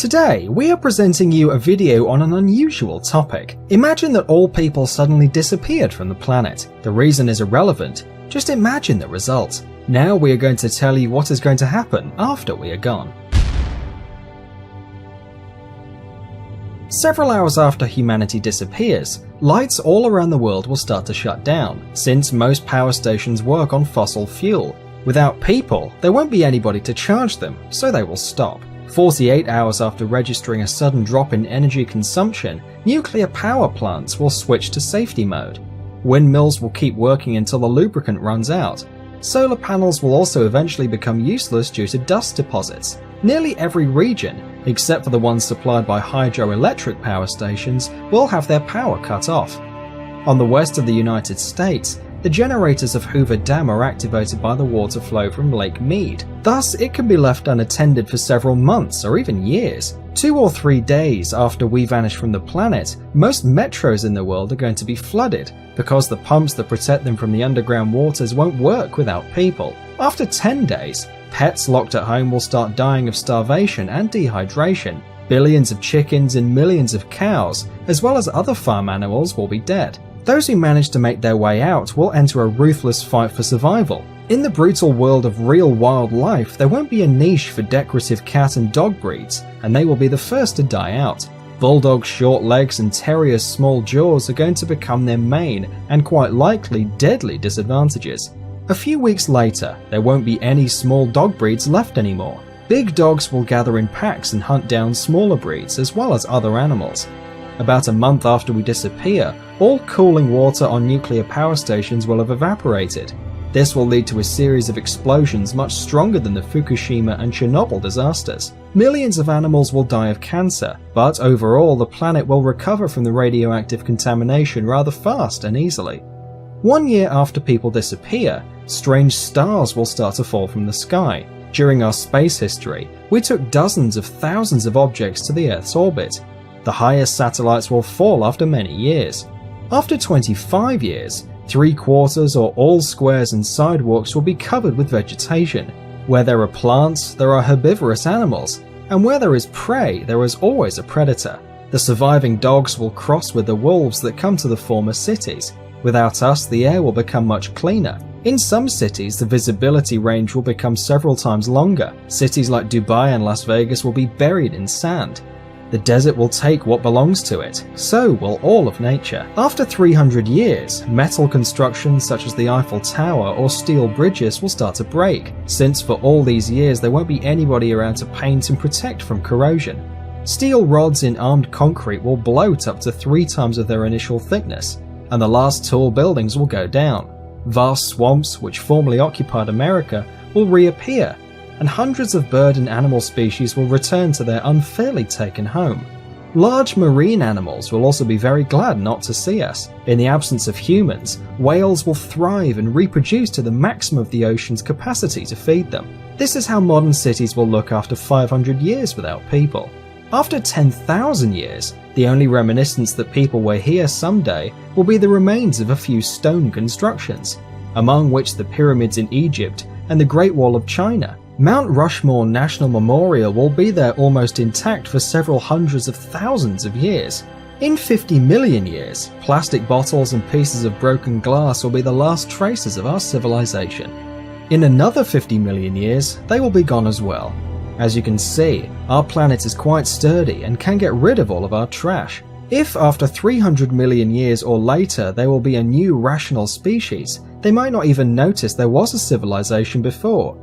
Today, we are presenting you a video on an unusual topic. Imagine that all people suddenly disappeared from the planet. The reason is irrelevant, just imagine the result. Now we are going to tell you what is going to happen after we are gone. Several hours after humanity disappears, lights all around the world will start to shut down, since most power stations work on fossil fuel. Without people, there won't be anybody to charge them, so they will stop. 48 hours after registering a sudden drop in energy consumption, nuclear power plants will switch to safety mode. Windmills will keep working until the lubricant runs out. Solar panels will also eventually become useless due to dust deposits. Nearly every region, except for the ones supplied by hydroelectric power stations, will have their power cut off. On the west of the United States, the generators of Hoover Dam are activated by the water flow from Lake Mead. Thus, it can be left unattended for several months or even years. 2 or 3 days after we vanish from the planet, most metros in the world are going to be flooded because the pumps that protect them from the underground waters won't work without people. After 10 days, pets locked at home will start dying of starvation and dehydration. Billions of chickens and millions of cows, as well as other farm animals, will be dead. Those who manage to make their way out will enter a ruthless fight for survival. In the brutal world of real wildlife, there won't be a niche for decorative cat and dog breeds, and they will be the first to die out. Bulldogs' short legs and terriers' small jaws are going to become their main, and quite likely deadly, disadvantages. A few weeks later, there won't be any small dog breeds left anymore. Big dogs will gather in packs and hunt down smaller breeds as well as other animals. About a month after we disappear, all cooling water on nuclear power stations will have evaporated. This will lead to a series of explosions much stronger than the Fukushima and Chernobyl disasters. Millions of animals will die of cancer, but overall the planet will recover from the radioactive contamination rather fast and easily. 1 year after people disappear, strange stars will start to fall from the sky. During our space history, we took dozens of thousands of objects to the Earth's orbit. The highest satellites will fall after many years. After 25 years, 3/4 or all squares and sidewalks will be covered with vegetation. Where there are plants, there are herbivorous animals, and where there is prey, there is always a predator. The surviving dogs will cross with the wolves that come to the former cities. Without us, the air will become much cleaner. In some cities, the visibility range will become several times longer. Cities like Dubai and Las Vegas will be buried in sand. The desert will take what belongs to it, so will all of nature. After 300 years, metal constructions such as the Eiffel Tower or steel bridges will start to break, since for all these years there won't be anybody around to paint and protect from corrosion. Steel rods in armed concrete will bloat up to 3 times of their initial thickness, and the last tall buildings will go down. Vast swamps, which formerly occupied America, will reappear, and hundreds of bird and animal species will return to their unfairly taken home. Large marine animals will also be very glad not to see us. In the absence of humans, whales will thrive and reproduce to the maximum of the ocean's capacity to feed them. This is how modern cities will look after 500 years without people. After 10,000 years, the only reminiscence that people were here someday will be the remains of a few stone constructions, among which the pyramids in Egypt and the Great Wall of China. Mount Rushmore National Memorial will be there almost intact for several hundreds of thousands of years. In 50 million years, plastic bottles and pieces of broken glass will be the last traces of our civilization. In another 50 million years, they will be gone as well. As you can see, our planet is quite sturdy and can get rid of all of our trash. If after 300 million years or later there will be a new rational species, they might not even notice there was a civilization before.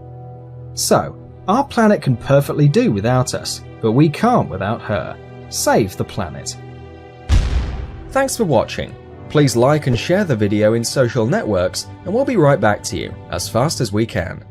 So, our planet can perfectly do without us, but we can't without her. Save the planet. Thanks for watching. Please like and share the video in social networks, and we'll be right back to you as fast as we can.